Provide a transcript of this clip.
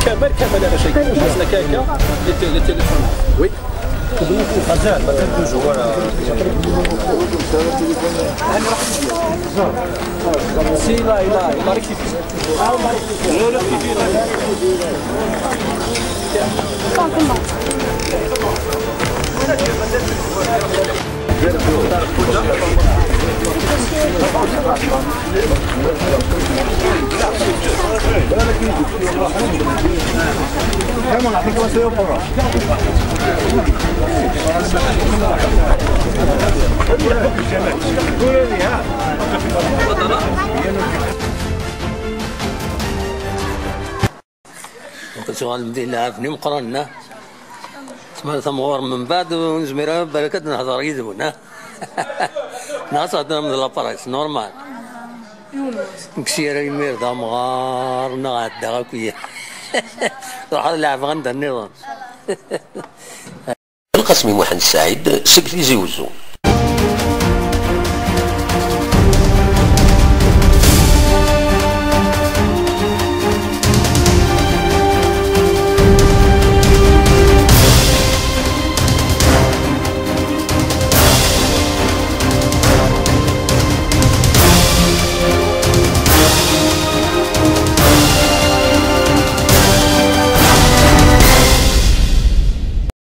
كمال على شيء حسنا كاكا للتليفون وي غزال ما تردوش هو سي لا لا لا ركتيفي لا ركتيفي كنت غنبدي عارفني مقرنا ثمور من بعد ونزميرها بركة نهضر يدونا ناس هضرنا من لابارايس نورمال نكسير يمير دا مغار نغاد غاكويا روح نلعب غندا النظام القاسمي محمد السعيد سكري زيوزو